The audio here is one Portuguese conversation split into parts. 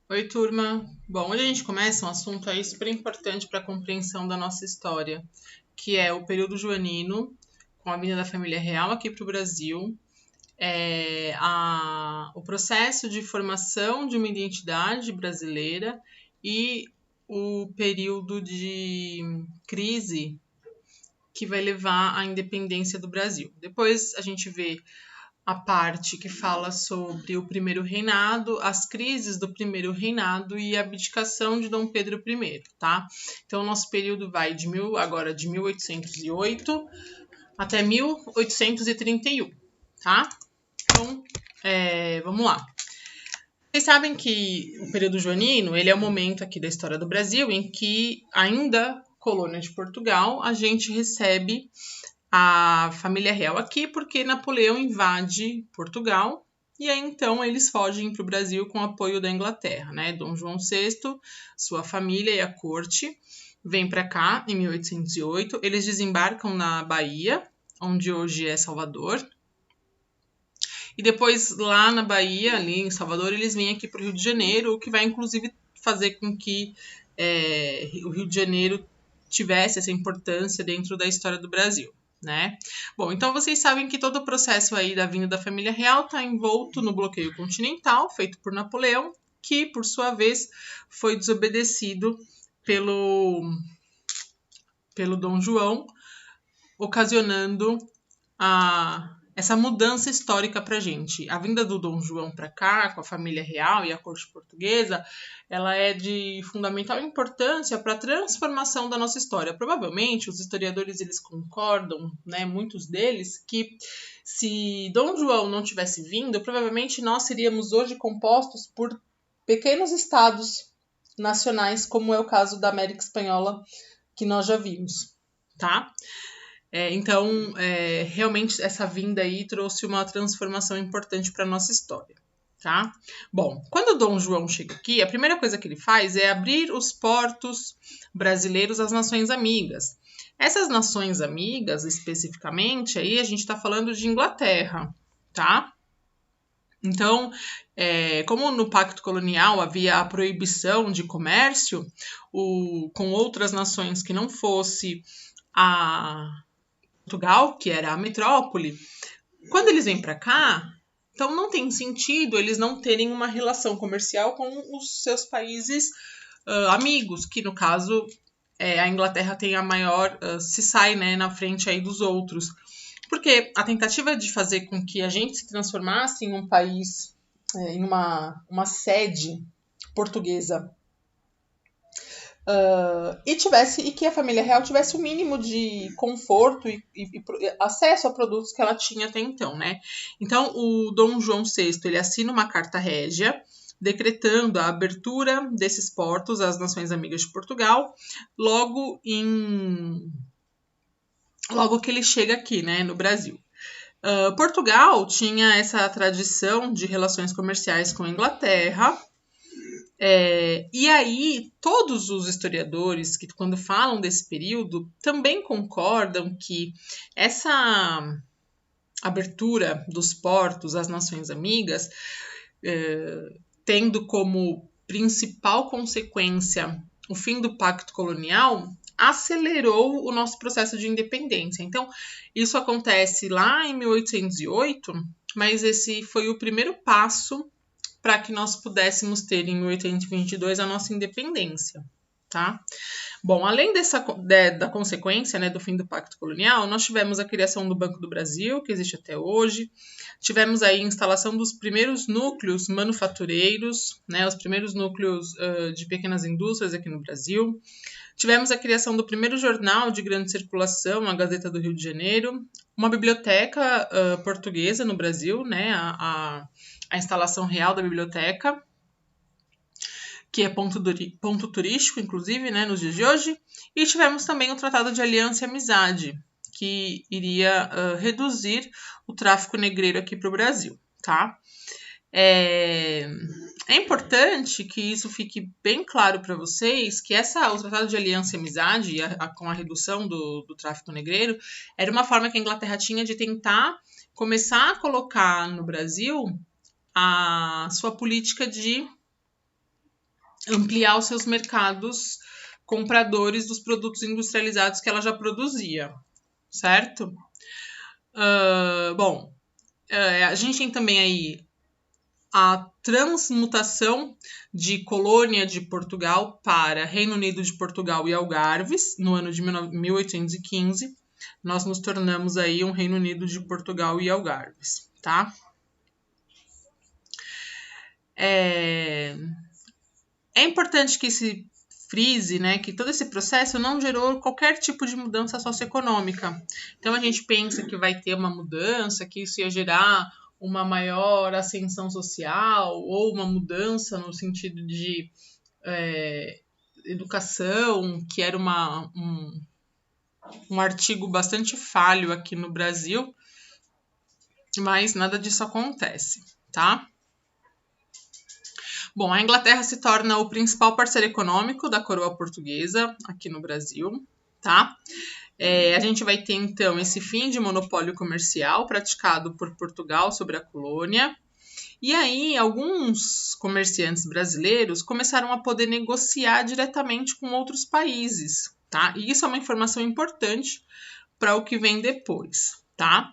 Oi, turma. Bom, hoje a gente começa um assunto aí super importante para a compreensão da nossa história, que é o período joanino, com a vinda da família real aqui para o Brasil, o processo de formação de uma identidade brasileira e o período de crise que vai levar à independência do Brasil. Depois a gente vê a parte que fala sobre o primeiro reinado, as crises do primeiro reinado e a abdicação de Dom Pedro I, tá? Então, o nosso período vai de 1808 até 1831, tá? Então, vamos lá. Vocês sabem que o período joanino, ele é o momento aqui da história do Brasil em que, ainda colônia de Portugal, a gente recebe a família real aqui porque Napoleão invade Portugal e aí então eles fogem para o Brasil com o apoio da Inglaterra, né? Dom João VI, sua família e a corte vêm para cá em 1808. Eles desembarcam na Bahia, onde hoje é Salvador. E depois lá na Bahia, ali em Salvador, eles vêm aqui para o Rio de Janeiro, o que vai inclusive fazer com que o Rio de Janeiro tivesse essa importância dentro da história do Brasil, né? Bom, então vocês sabem que todo o processo aí da vinda da família real está envolto no bloqueio continental feito por Napoleão, que por sua vez foi desobedecido pelo Dom João, ocasionando essa mudança histórica para a gente. A vinda do Dom João para cá, com a família real e a corte portuguesa, ela é de fundamental importância para a transformação da nossa história. Provavelmente os historiadores eles concordam, né, muitos deles, que se Dom João não tivesse vindo, provavelmente nós seríamos hoje compostos por pequenos estados nacionais, como é o caso da América Espanhola que nós já vimos, tá? Então, realmente essa vinda aí trouxe uma transformação importante para a nossa história, tá? Bom, quando o Dom João chega aqui, a primeira coisa que ele faz é abrir os portos brasileiros às nações amigas. Essas nações amigas, especificamente, aí a gente está falando de Inglaterra, tá? Então, como no Pacto Colonial havia a proibição de comércio com outras nações que não fosse a Portugal, que era a metrópole, quando eles vêm para cá, então não tem sentido eles não terem uma relação comercial com os seus países amigos, que no caso a Inglaterra tem a maior, se sai, né, na frente aí dos outros. Porque a tentativa de fazer com que a gente se transformasse em um país, em uma sede portuguesa e que a família real tivesse o mínimo de conforto e acesso a produtos que ela tinha até então, né? Então, o Dom João VI, ele assina uma carta régia decretando a abertura desses portos às nações amigas de Portugal, logo que ele chega aqui, né, no Brasil. Portugal tinha essa tradição de relações comerciais com a Inglaterra, e aí, todos os historiadores que, quando falam desse período, também concordam que essa abertura dos portos às nações amigas, tendo como principal consequência o fim do pacto colonial, acelerou o nosso processo de independência. Então, isso acontece lá em 1808, mas esse foi o primeiro passo para que nós pudéssemos ter em 1822 a nossa independência, tá? Bom, além da consequência, né, do fim do Pacto Colonial, nós tivemos a criação do Banco do Brasil, que existe até hoje, tivemos aí a instalação dos primeiros núcleos manufatureiros, né, os primeiros núcleos de pequenas indústrias aqui no Brasil, tivemos a criação do primeiro jornal de grande circulação, a Gazeta do Rio de Janeiro, uma biblioteca portuguesa no Brasil, né, a instalação real da biblioteca, que é ponto turístico, inclusive, né, nos dias de hoje. E tivemos também o Tratado de Aliança e Amizade, que iria reduzir o tráfico negreiro aqui para o Brasil, tá? É importante que isso fique bem claro para vocês que o Tratado de Aliança e Amizade, com a redução do tráfico negreiro, era uma forma que a Inglaterra tinha de tentar começar a colocar no Brasil a sua política de ampliar os seus mercados compradores dos produtos industrializados que ela já produzia, certo? A gente tem também aí a transmutação de colônia de Portugal para Reino Unido de Portugal e Algarves, no ano de 1815. Nós nos tornamos aí um Reino Unido de Portugal e Algarves, tá? É importante que se frise, né, que todo esse processo não gerou qualquer tipo de mudança socioeconômica. Então, a gente pensa que vai ter uma mudança, que isso ia gerar uma maior ascensão social ou uma mudança no sentido de educação, que era um artigo bastante falho aqui no Brasil, mas nada disso acontece, tá? Bom, a Inglaterra se torna o principal parceiro econômico da coroa portuguesa aqui no Brasil, tá? A gente vai ter, então, esse fim de monopólio comercial praticado por Portugal sobre a colônia. E aí, alguns comerciantes brasileiros começaram a poder negociar diretamente com outros países, tá? E isso é uma informação importante para o que vem depois, tá?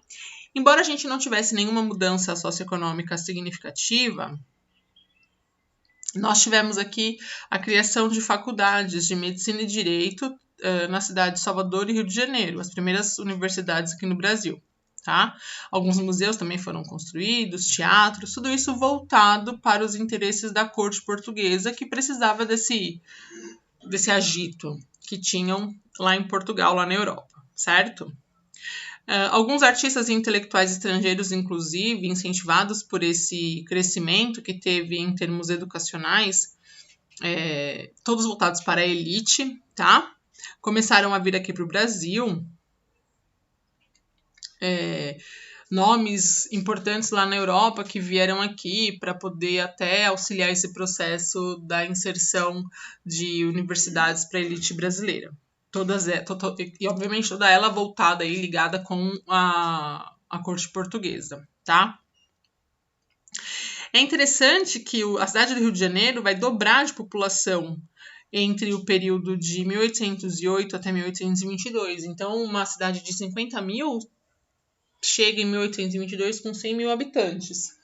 Embora a gente não tivesse nenhuma mudança socioeconômica significativa, nós tivemos aqui a criação de faculdades de medicina e direito na cidade de Salvador e Rio de Janeiro, as primeiras universidades aqui no Brasil, tá? Alguns museus também foram construídos, teatros, tudo isso voltado para os interesses da corte portuguesa, que precisava desse agito que tinham lá em Portugal, lá na Europa, certo? Alguns artistas e intelectuais estrangeiros, inclusive, incentivados por esse crescimento que teve em termos educacionais, todos voltados para a elite, tá? Começaram a vir aqui para o Brasil. Nomes importantes lá na Europa que vieram aqui para poder até auxiliar esse processo da inserção de universidades para a elite brasileira. E obviamente toda ela voltada e ligada com a corte portuguesa, tá? É interessante que a cidade do Rio de Janeiro vai dobrar de população entre o período de 1808 até 1822. Então, uma cidade de 50 mil chega em 1822 com 100 mil habitantes.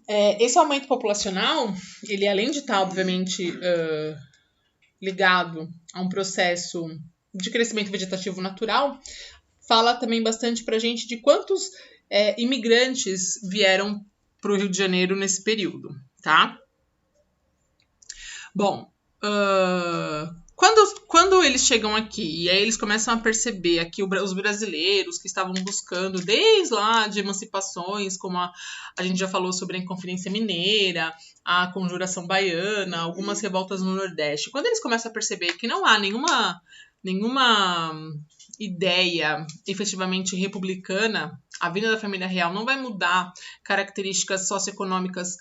Esse aumento populacional, ele além de estar, obviamente, ligado a um processo de crescimento vegetativo natural, fala também bastante para a gente de quantos imigrantes vieram para o Rio de Janeiro nesse período, tá? Bom, quando eles chegam aqui e aí eles começam a perceber aqui os brasileiros que estavam buscando desde lá de emancipações, como a gente já falou sobre a Inconfidência Mineira, a Conjuração Baiana, algumas revoltas no Nordeste. Quando eles começam a perceber que não há nenhuma ideia efetivamente republicana, a vinda da família real não vai mudar características socioeconômicas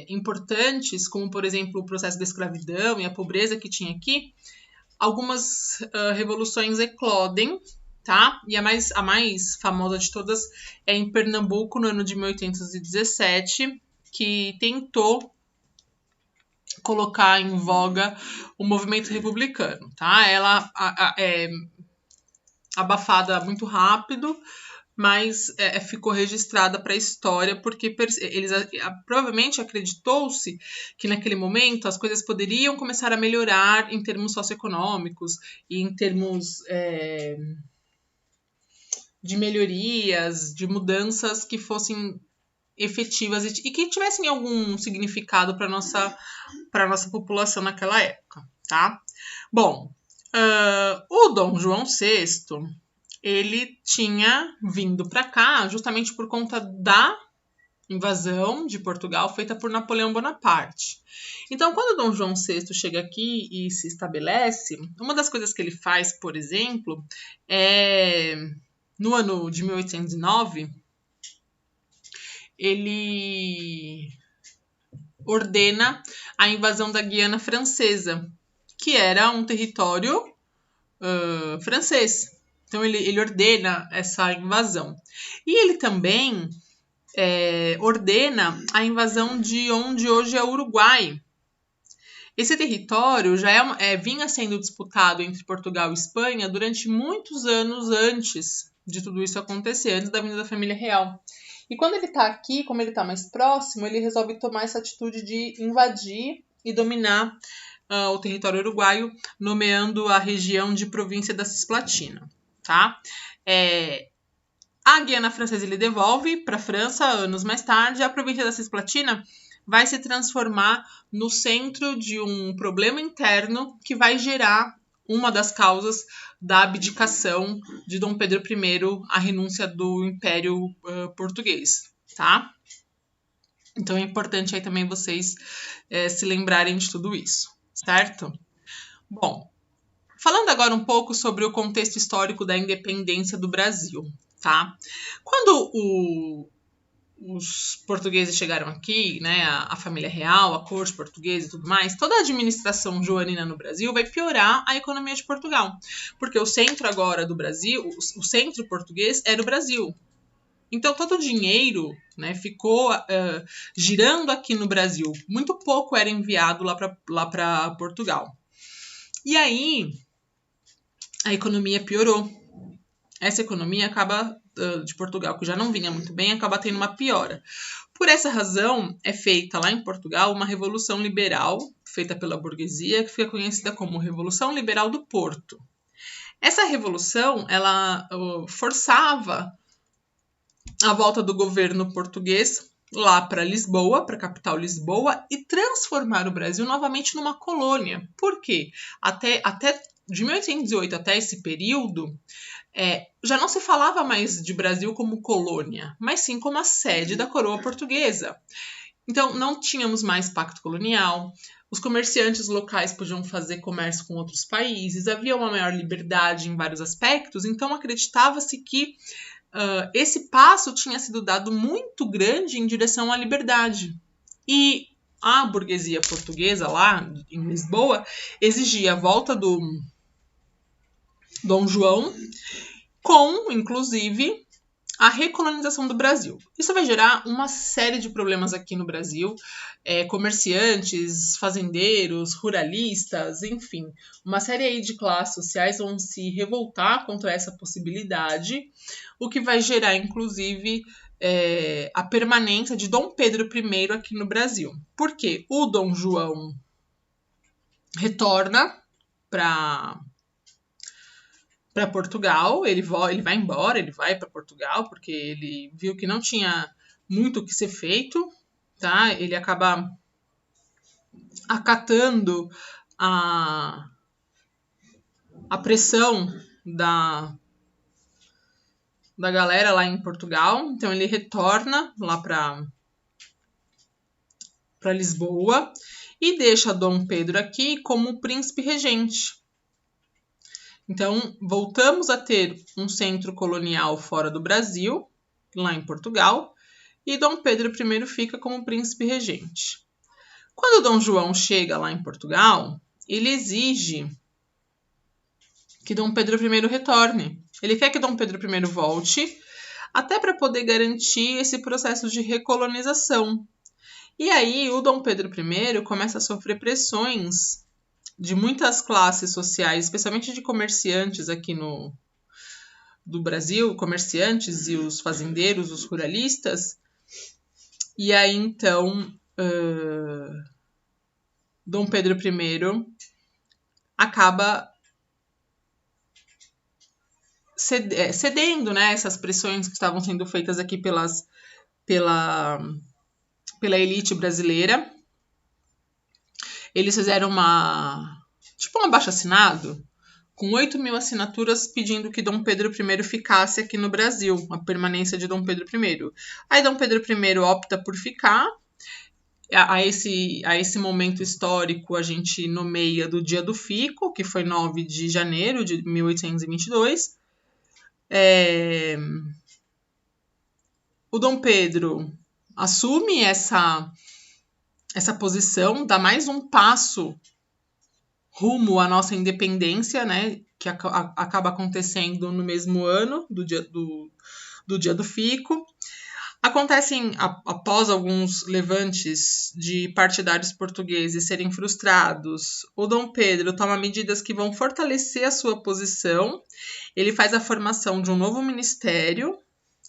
importantes, como, por exemplo, o processo da escravidão e a pobreza que tinha aqui, algumas revoluções eclodem, tá? E a mais famosa de todas é em Pernambuco, no ano de 1817, que tentou colocar em voga o movimento republicano, tá? Ela é abafada muito rápido, mas ficou registrada para a história, porque provavelmente acreditou-se que naquele momento as coisas poderiam começar a melhorar em termos socioeconômicos e em termos de melhorias, de mudanças que fossem efetivas e que tivessem algum significado para a nossa população naquela época, tá? Bom, o Dom João VI, ele tinha vindo para cá justamente por conta da invasão de Portugal feita por Napoleão Bonaparte. Então, quando Dom João VI chega aqui e se estabelece, uma das coisas que ele faz, por exemplo, no ano de 1809, ele ordena a invasão da Guiana Francesa, que era um território francês. Então, ele ordena essa invasão. E ele também ordena a invasão de onde hoje é o Uruguai. Esse território já vinha sendo disputado entre Portugal e Espanha durante muitos anos antes de tudo isso acontecer, antes da vinda da família real. E quando ele está aqui, como ele está mais próximo, ele resolve tomar essa atitude de invadir e dominar o território uruguaio, nomeando a região de província da Cisplatina. Tá? A Guiana Francesa ele devolve para a França anos mais tarde. A província da Cisplatina vai se transformar no centro de um problema interno que vai gerar uma das causas da abdicação de Dom Pedro I, a renúncia do Império Português, tá? Então é importante aí também vocês se lembrarem de tudo isso, certo? Bom, falando agora um pouco sobre o contexto histórico da independência do Brasil, tá? Quando os portugueses chegaram aqui, né, a família real, a corte portuguesa e tudo mais, toda a administração joanina no Brasil vai piorar a economia de Portugal, porque o centro agora do Brasil, o centro português era o Brasil. Então, todo o dinheiro, né, ficou girando aqui no Brasil. Muito pouco era enviado lá para Portugal. E aí, a economia piorou. Essa economia de Portugal, que já não vinha muito bem, acaba tendo uma piora. Por essa razão, é feita lá em Portugal uma revolução liberal, feita pela burguesia, que fica conhecida como Revolução Liberal do Porto. Essa revolução, ela forçava a volta do governo português lá para Lisboa, para a capital Lisboa, e transformar o Brasil novamente numa colônia. Por quê? Até de 1808 até esse período, já não se falava mais de Brasil como colônia, mas sim como a sede da coroa portuguesa. Então, não tínhamos mais pacto colonial, os comerciantes locais podiam fazer comércio com outros países, havia uma maior liberdade em vários aspectos, então acreditava-se que esse passo tinha sido dado muito grande em direção à liberdade. E a burguesia portuguesa lá em Lisboa exigia a volta do Dom João com, inclusive, a recolonização do Brasil. Isso vai gerar uma série de problemas aqui no Brasil. Comerciantes, fazendeiros, ruralistas, enfim, uma série aí de classes sociais vão se revoltar contra essa possibilidade, o que vai gerar, inclusive, a permanência de Dom Pedro I aqui no Brasil. Por quê? O Dom João retorna para Portugal, ele vai embora, ele vai para Portugal, porque ele viu que não tinha muito o que ser feito, tá? Ele acaba acatando a pressão da galera lá em Portugal, então ele retorna lá para Lisboa e deixa Dom Pedro aqui como príncipe regente. Então, voltamos a ter um centro colonial fora do Brasil, lá em Portugal, e Dom Pedro I fica como príncipe regente. Quando Dom João chega lá em Portugal, ele exige que Dom Pedro I retorne. Ele quer que Dom Pedro I volte, até para poder garantir esse processo de recolonização. E aí, o Dom Pedro I começa a sofrer pressões de muitas classes sociais, especialmente de comerciantes aqui do Brasil, comerciantes e os fazendeiros, os ruralistas. E aí, então, Dom Pedro I acaba cedendo, né, essas pressões que estavam sendo feitas aqui pela elite brasileira. Eles fizeram um abaixo-assinado com 8.000 assinaturas pedindo que Dom Pedro I ficasse aqui no Brasil, a permanência de Dom Pedro I. Aí Dom Pedro I opta por ficar. A esse momento histórico a gente nomeia do Dia do Fico, que foi 9 de janeiro de 1822. O Dom Pedro assume essa posição, dá mais um passo rumo à nossa independência, né, que acaba acontecendo no mesmo ano do Dia do Fico. Acontecem, após alguns levantes de partidários portugueses serem frustrados, o Dom Pedro toma medidas que vão fortalecer a sua posição. Ele faz a formação de um novo ministério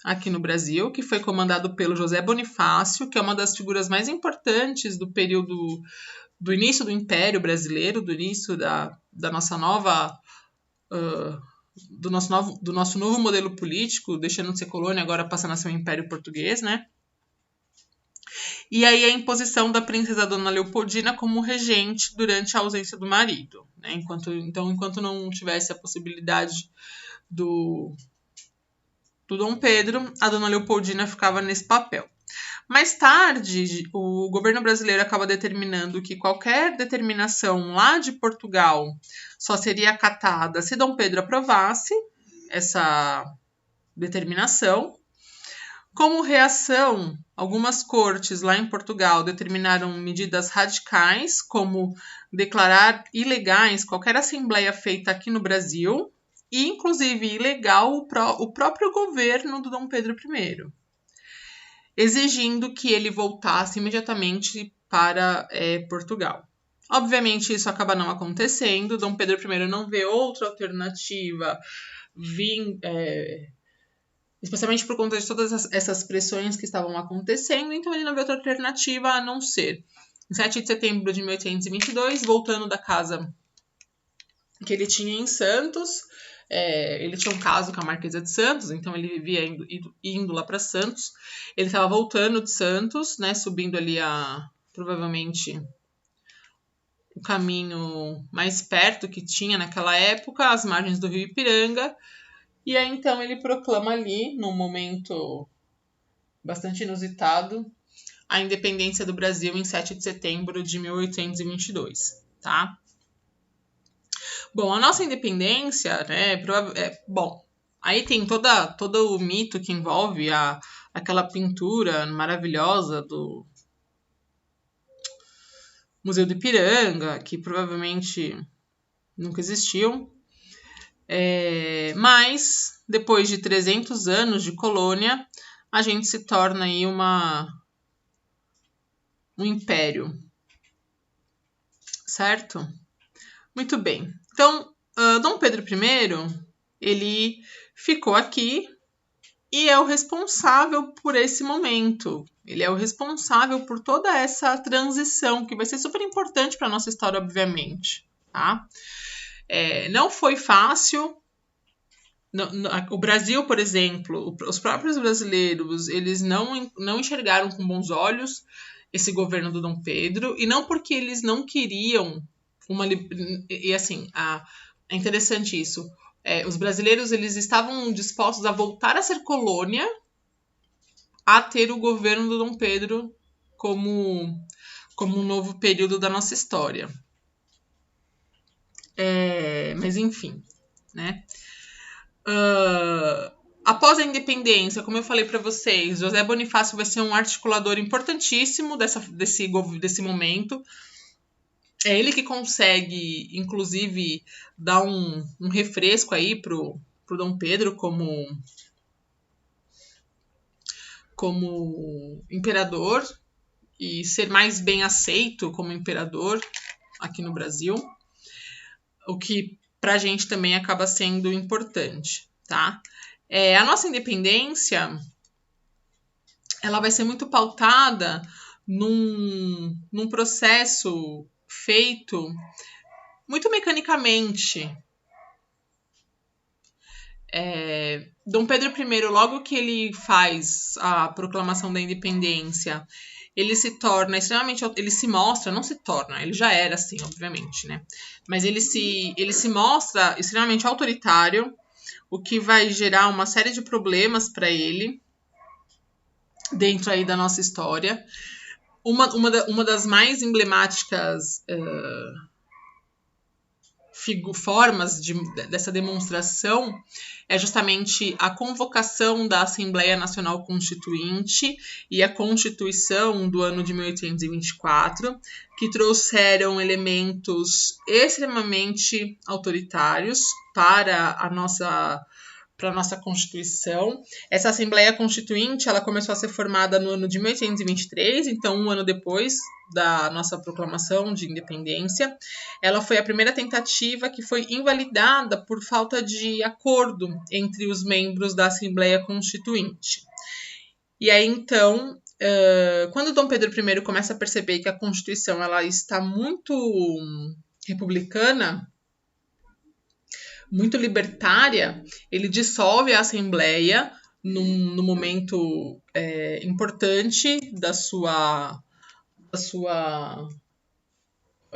aqui no Brasil, que foi comandado pelo José Bonifácio, que é uma das figuras mais importantes do período do início do Império Brasileiro, do início da nossa nova... do nosso novo modelo político, deixando de ser colônia, agora passando a ser um império português, né? E aí a imposição da princesa Dona Leopoldina como regente durante a ausência do marido, né? Enquanto não tivesse a possibilidade do Dom Pedro, a Dona Leopoldina ficava nesse papel. Mais tarde, o governo brasileiro acaba determinando que qualquer determinação lá de Portugal só seria acatada se Dom Pedro aprovasse essa determinação. Como reação, algumas cortes lá em Portugal determinaram medidas radicais, como declarar ilegais qualquer assembleia feita aqui no Brasil, e inclusive ilegal o próprio governo do Dom Pedro I, exigindo que ele voltasse imediatamente para Portugal. Obviamente, isso acaba não acontecendo. Dom Pedro I não vê outra alternativa, especialmente por conta de todas essas pressões que estavam acontecendo, então ele não vê outra alternativa a não ser, em 7 de setembro de 1822, voltando da casa que ele tinha em Santos. Ele tinha um caso com a Marquesa de Santos, então ele vivia indo lá para Santos. Ele estava voltando de Santos, né, subindo ali provavelmente o caminho mais perto que tinha naquela época, às margens do rio Ipiranga. E aí então ele proclama ali, num momento bastante inusitado, a independência do Brasil em 7 de setembro de 1822, tá? Bom, a nossa independência, né, aí tem todo o mito que envolve aquela pintura maravilhosa do Museu do Ipiranga, que provavelmente nunca existiu. Mas, depois de 300 anos de colônia, a gente se torna aí um império, certo? Muito bem. Então, Dom Pedro I, ele ficou aqui e é o responsável por esse momento. Ele é o responsável por toda essa transição, que vai ser super importante para a nossa história, obviamente, tá? Não foi fácil. O Brasil, por exemplo, os próprios brasileiros, eles não enxergaram com bons olhos esse governo do Dom Pedro, e não porque eles não queriam e assim, é interessante isso. Os brasileiros, eles estavam dispostos a voltar a ser colônia, a ter o governo do Dom Pedro como um novo período da nossa história. Mas enfim, né? Após a independência, como eu falei para vocês, José Bonifácio vai ser um articulador importantíssimo desse momento. É ele que consegue, inclusive, dar um refresco aí pro Dom Pedro como imperador e ser mais bem aceito como imperador aqui no Brasil, o que pra gente também acaba sendo importante, tá? A nossa independência, ela vai ser muito pautada num processo feito muito mecanicamente. Dom Pedro I, logo que ele faz a proclamação da independência, ele se torna extremamente... Ele se mostra, não se torna, ele já era assim, obviamente, né? Mas ele se mostra extremamente autoritário, o que vai gerar uma série de problemas para ele dentro aí da nossa história. Uma das mais emblemáticas formas dessa demonstração é justamente a convocação da Assembleia Nacional Constituinte e a Constituição do ano de 1824, que trouxeram elementos extremamente autoritários para a nossa para a nossa Constituição. Essa Assembleia Constituinte ela começou a ser formada no ano de 1823, então um ano depois da nossa proclamação de independência. Ela foi a primeira tentativa que foi invalidada por falta de acordo entre os membros da Assembleia Constituinte. E aí, então, quando Dom Pedro I começa a perceber que a Constituição ela está muito republicana, muito libertária, ele dissolve a Assembleia num momento importante da sua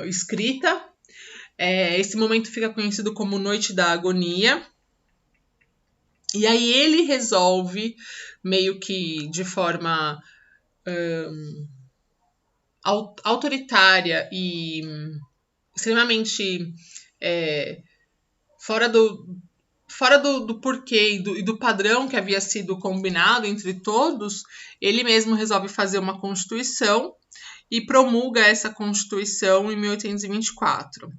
escrita. Esse momento fica conhecido como Noite da Agonia. E aí ele resolve, meio que de forma autoritária e extremamente fora do porquê e do padrão que havia sido combinado entre todos, ele mesmo resolve fazer uma Constituição e promulga essa Constituição em 1824.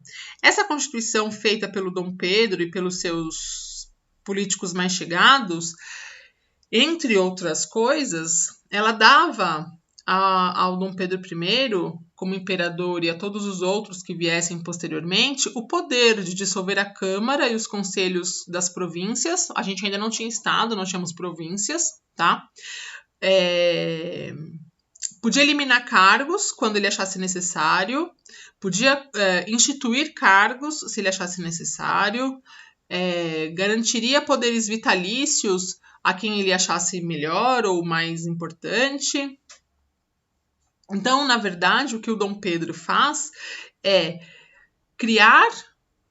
Essa Constituição, feita pelo Dom Pedro e pelos seus políticos mais chegados, entre outras coisas, ela dava ao Dom Pedro I, como imperador, e a todos os outros que viessem posteriormente, o poder de dissolver a Câmara e os conselhos das províncias. A gente ainda não tinha estado, não tínhamos províncias, tá? Podia eliminar cargos quando ele achasse necessário, podia instituir cargos se ele achasse necessário, garantiria poderes vitalícios a quem ele achasse melhor ou mais importante. Então, na verdade, o que o Dom Pedro faz é criar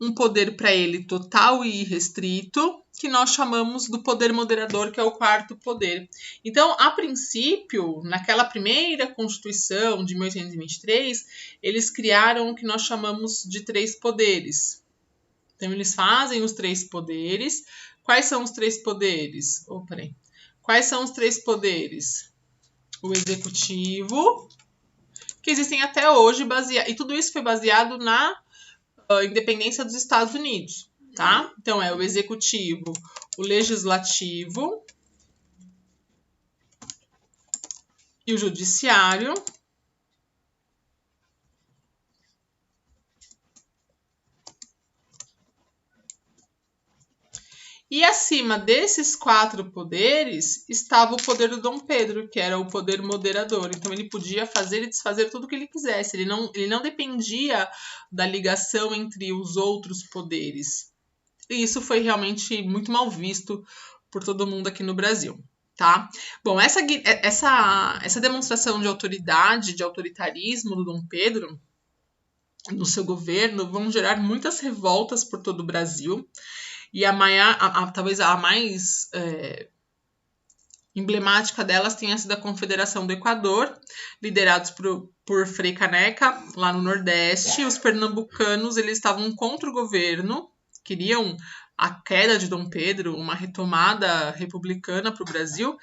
um poder para ele total e irrestrito, que nós chamamos do poder moderador, que é o quarto poder. Então, a princípio, naquela primeira Constituição de 1823, eles criaram o que nós chamamos de 3 poderes. Então, eles fazem os 3 poderes. Quais são os 3 poderes? Quais são os 3 poderes? O executivo, que existem até hoje, e tudo isso foi baseado na independência dos Estados Unidos, tá? Então, é o executivo, o legislativo e o judiciário. E acima desses 4 poderes estava o poder do Dom Pedro, que era o poder moderador. Então ele podia fazer e desfazer tudo o que ele quisesse. Ele não dependia da ligação entre os outros poderes. E isso foi realmente muito mal visto por todo mundo aqui no Brasil, tá? Bom, essa demonstração de autoridade, de autoritarismo do Dom Pedro no seu governo vão gerar muitas revoltas por todo o Brasil. E talvez a mais emblemática delas tenha sido a Confederação do Equador, liderados por Frei Caneca, lá no Nordeste. Os pernambucanos eles estavam contra o governo, queriam a queda de Dom Pedro, uma retomada republicana para o Brasil.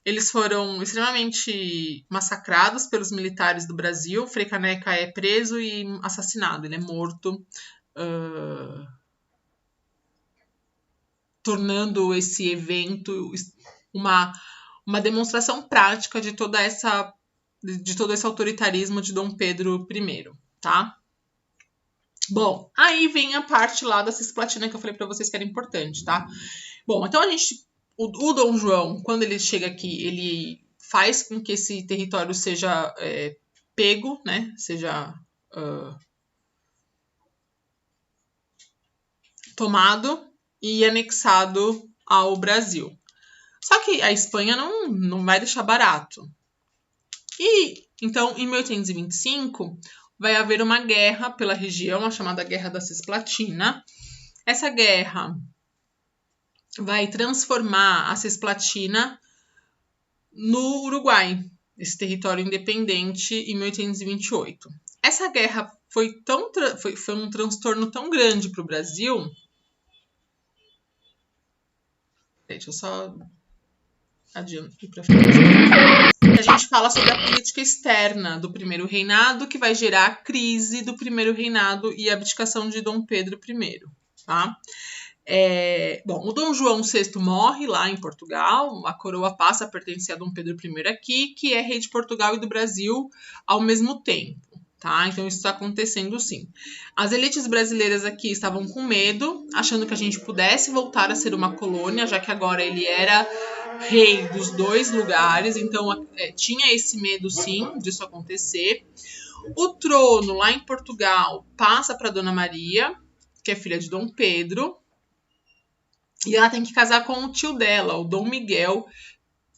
Eles foram extremamente massacrados pelos militares do Brasil. Frei Caneca é preso e assassinado, ele é morto, tornando esse evento uma demonstração prática de todo esse autoritarismo de Dom Pedro I, tá? Bom, aí vem a parte lá da Cisplatina que eu falei para vocês que era importante, tá? Bom, então o Dom João, quando ele chega aqui, ele faz com que esse território seja pego, né? Seja tomado e anexado ao Brasil. Só que a Espanha não vai deixar barato. E, então, em 1825, vai haver uma guerra pela região, a chamada Guerra da Cisplatina. Essa guerra vai transformar a Cisplatina no Uruguai, esse território independente, em 1828. Essa guerra foi um transtorno tão grande para o Brasil. Deixa eu só adiantar aqui para frente. A gente fala sobre a política externa do primeiro reinado, que vai gerar a crise do primeiro reinado e a abdicação de Dom Pedro I, tá? Bom, o Dom João VI morre lá em Portugal, a coroa passa a pertencer a Dom Pedro I aqui, que é rei de Portugal e do Brasil ao mesmo tempo, tá? Então isso está acontecendo sim. As elites brasileiras aqui estavam com medo, achando que a gente pudesse voltar a ser uma colônia, já que agora ele era rei dos dois lugares, então tinha esse medo sim disso acontecer. O trono lá em Portugal passa para Dona Maria, que é filha de Dom Pedro, e ela tem que casar com o tio dela, o Dom Miguel,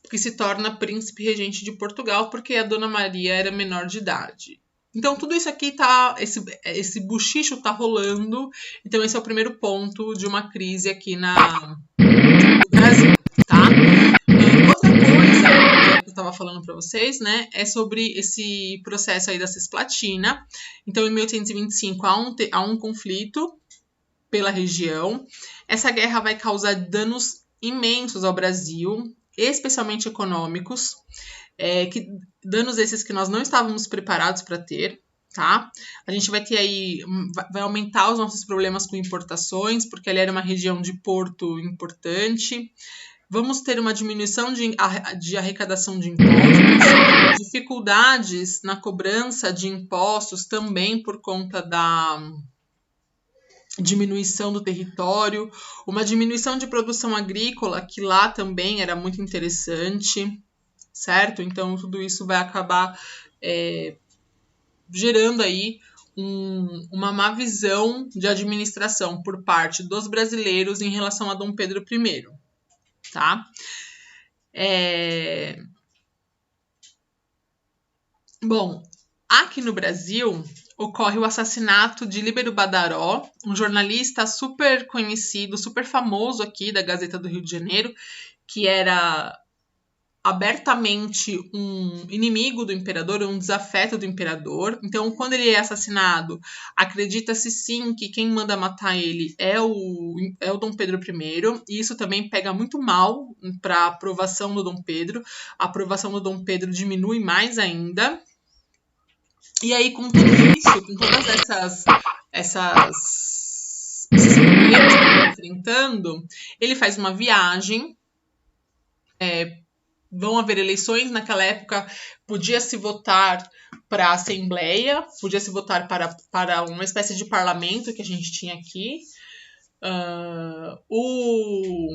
que se torna príncipe regente de Portugal, porque a Dona Maria era menor de idade. Então, tudo isso aqui tá. Esse buchicho tá rolando. Então, esse é o primeiro ponto de uma crise aqui no Brasil, tá? Outra coisa que eu estava falando para vocês, né, é sobre esse processo aí da Cisplatina. Então, em 1825 há um conflito pela região. Essa guerra vai causar danos imensos ao Brasil, especialmente econômicos, danos esses que nós não estávamos preparados para ter, tá? A gente vai ter aí, vai aumentar os nossos problemas com importações, porque ali era uma região de porto importante. Vamos ter uma diminuição de arrecadação de impostos, dificuldades na cobrança de impostos também por conta da diminuição do território, uma diminuição de produção agrícola, que lá também era muito interessante, certo? Então, tudo isso vai acabar gerando aí uma má visão de administração por parte dos brasileiros em relação a Dom Pedro I, tá? Bom, aqui no Brasil ocorre o assassinato de Líbero Badaró, um jornalista super conhecido, super famoso aqui da Gazeta do Rio de Janeiro, que era abertamente um inimigo do imperador, um desafeto do imperador. Então, quando ele é assassinado, acredita-se sim que quem manda matar ele é o Dom Pedro I, e isso também pega muito mal para a aprovação do Dom Pedro. A aprovação do Dom Pedro diminui mais ainda. E aí, com tudo isso, com todas esses problemas que ele está enfrentando, ele faz uma viagem. Vão haver eleições. Naquela época, podia-se votar para a Assembleia, podia-se votar para uma espécie de parlamento que a gente tinha aqui. O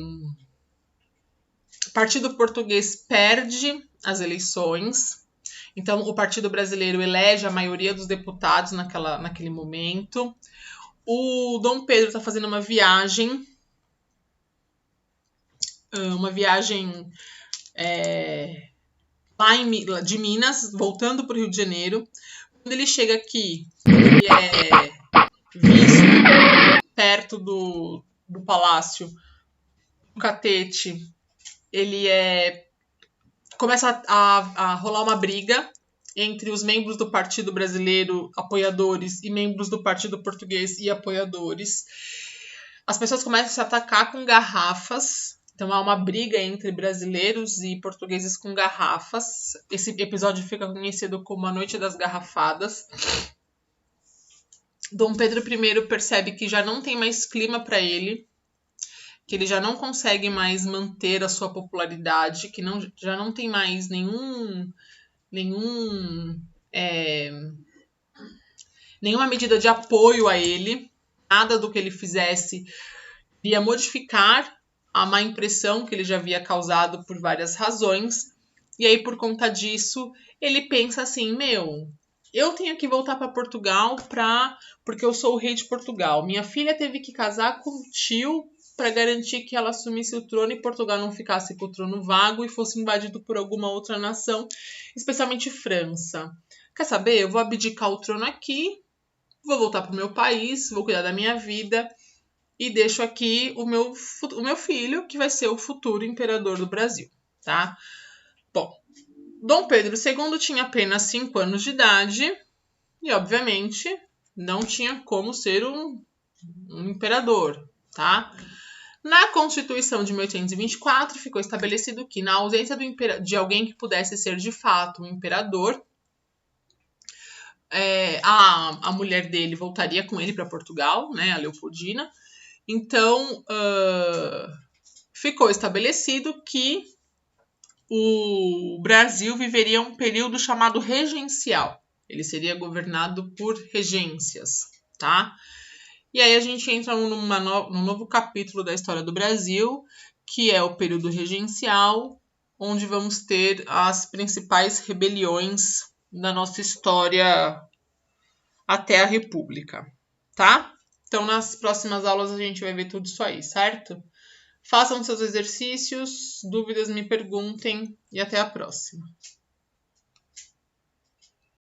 Partido Português perde as eleições. Então, o Partido Brasileiro elege a maioria dos deputados naquele momento. O Dom Pedro está fazendo uma viagem lá de Minas, voltando para o Rio de Janeiro. Quando ele chega aqui, ele é visto perto do Palácio do Catete. Ele começa a rolar uma briga entre os membros do Partido Brasileiro, apoiadores, e membros do Partido Português e apoiadores. As pessoas começam a se atacar com garrafas. Então há uma briga entre brasileiros e portugueses com garrafas. Esse episódio fica conhecido como a Noite das Garrafadas. Dom Pedro I percebe que já não tem mais clima para ele, que ele já não consegue mais manter a sua popularidade, que já não tem mais nenhuma medida de apoio a ele. Nada do que ele fizesse ia modificar a má impressão que ele já havia causado por várias razões. E aí, por conta disso, ele pensa assim, eu tenho que voltar para Portugal porque eu sou o rei de Portugal. Minha filha teve que casar com o tio para garantir que ela assumisse o trono e Portugal não ficasse com o trono vago e fosse invadido por alguma outra nação, especialmente França. Quer saber? Eu vou abdicar o trono aqui, vou voltar para o meu país, vou cuidar da minha vida e deixo aqui o meu filho, que vai ser o futuro imperador do Brasil, tá? Bom, Dom Pedro II tinha apenas 5 anos de idade e, obviamente, não tinha como ser um imperador, tá? Na Constituição de 1824, ficou estabelecido que, na ausência de alguém que pudesse ser, de fato, um imperador, a mulher dele voltaria com ele para Portugal, né, a Leopoldina, Então, ficou estabelecido que o Brasil viveria um período chamado regencial. Ele seria governado por regências, tá? E aí a gente entra num novo capítulo da história do Brasil, que é o período regencial, onde vamos ter as principais rebeliões da nossa história até a República, tá? Então, nas próximas aulas a gente vai ver tudo isso aí, certo? Façam seus exercícios, dúvidas me perguntem e até a próxima.